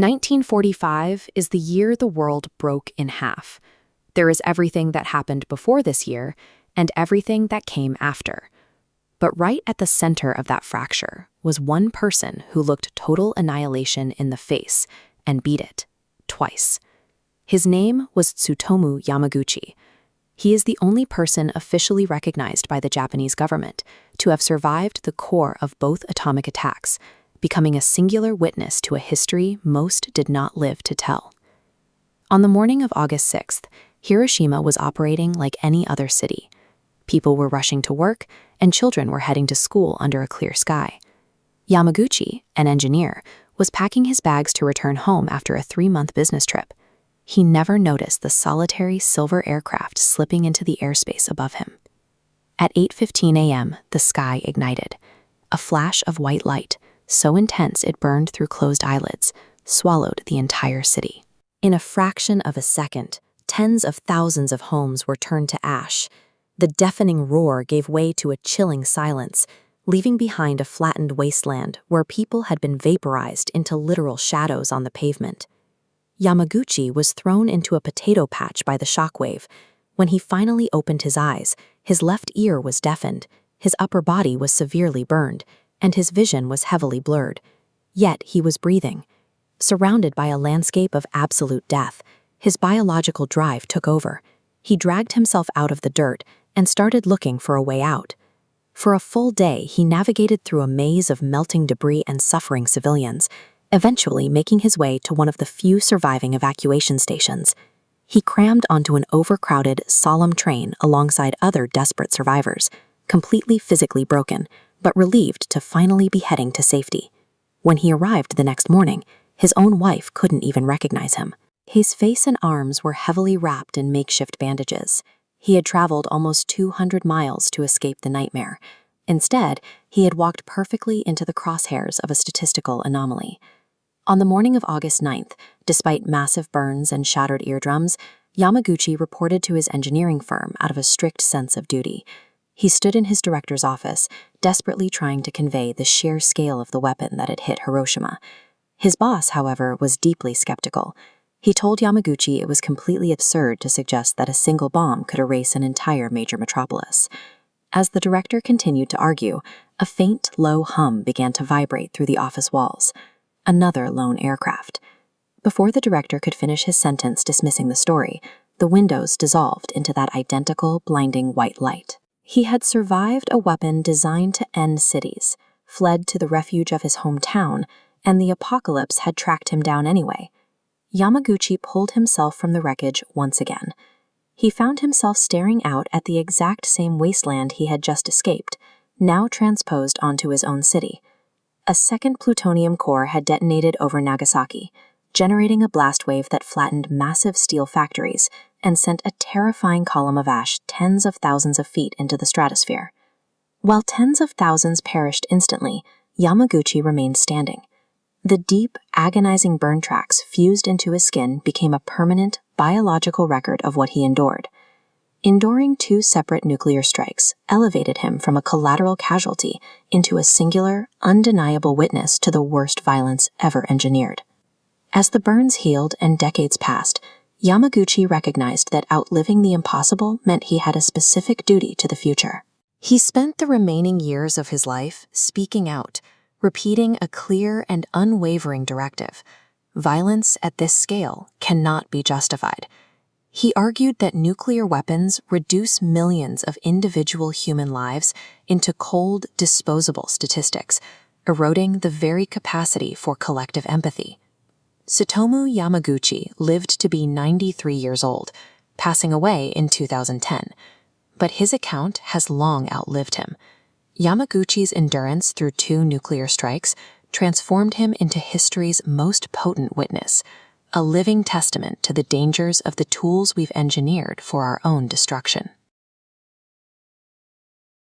1945 is the year the world broke in half. There is everything that happened before this year and everything that came after. But right at the center of that fracture was one person who looked total annihilation in the face and beat it twice. His name was Tsutomu Yamaguchi. He is the only person officially recognized by the Japanese government to have survived the core of both atomic attacks, becoming a singular witness to a history most did not live to tell. On the morning of August 6th, Hiroshima was operating like any other city. People were rushing to work, and children were heading to school under a clear sky. Yamaguchi, an engineer, was packing his bags to return home after a 3-month business trip. He never noticed the solitary silver aircraft slipping into the airspace above him. At 8:15 a.m., the sky ignited. A flash of white light, so intense it burned through closed eyelids, swallowed the entire city. In a fraction of a second, tens of thousands of homes were turned to ash. The deafening roar gave way to a chilling silence, leaving behind a flattened wasteland where people had been vaporized into literal shadows on the pavement. Yamaguchi was thrown into a potato patch by the shockwave. When he finally opened his eyes, his left ear was deafened, his upper body was severely burned, and his vision was heavily blurred. Yet he was breathing. Surrounded by a landscape of absolute death, his biological drive took over. He dragged himself out of the dirt and started looking for a way out. For a full day, he navigated through a maze of melting debris and suffering civilians, eventually making his way to one of the few surviving evacuation stations. He crammed onto an overcrowded, solemn train alongside other desperate survivors, completely physically broken, but relieved to finally be heading to safety. When he arrived the next morning, his own wife couldn't even recognize him. His face and arms were heavily wrapped in makeshift bandages. He had traveled almost 200 miles to escape the nightmare. Instead, he had walked perfectly into the crosshairs of a statistical anomaly. On the morning of August 9th, despite massive burns and shattered eardrums, Yamaguchi reported to his engineering firm out of a strict sense of duty. He stood in his director's office, desperately trying to convey the sheer scale of the weapon that had hit Hiroshima. His boss, however, was deeply skeptical. He told Yamaguchi it was completely absurd to suggest that a single bomb could erase an entire major metropolis. As the director continued to argue, a faint, low hum began to vibrate through the office walls. Another lone aircraft. Before the director could finish his sentence dismissing the story, the windows dissolved into that identical, blinding white light. He had survived a weapon designed to end cities, fled to the refuge of his hometown, and the apocalypse had tracked him down anyway. Yamaguchi pulled himself from the wreckage once again. He found himself staring out at the exact same wasteland he had just escaped, now transposed onto his own city. A second plutonium core had detonated over Nagasaki, generating a blast wave that flattened massive steel factories and sent a terrifying column of ash tens of thousands of feet into the stratosphere. While tens of thousands perished instantly, Yamaguchi remained standing. The deep, agonizing burn tracks fused into his skin became a permanent, biological record of what he endured. Enduring 2 separate nuclear strikes elevated him from a collateral casualty into a singular, undeniable witness to the worst violence ever engineered. As the burns healed and decades passed, Yamaguchi recognized that outliving the impossible meant he had a specific duty to the future. He spent the remaining years of his life speaking out, repeating a clear and unwavering directive. Violence at this scale cannot be justified. He argued that nuclear weapons reduce millions of individual human lives into cold, disposable statistics, eroding the very capacity for collective empathy. Tsutomu Yamaguchi lived to be 93 years old, passing away in 2010, but his account has long outlived him. Yamaguchi's endurance through 2 nuclear strikes transformed him into history's most potent witness, a living testament to the dangers of the tools we've engineered for our own destruction.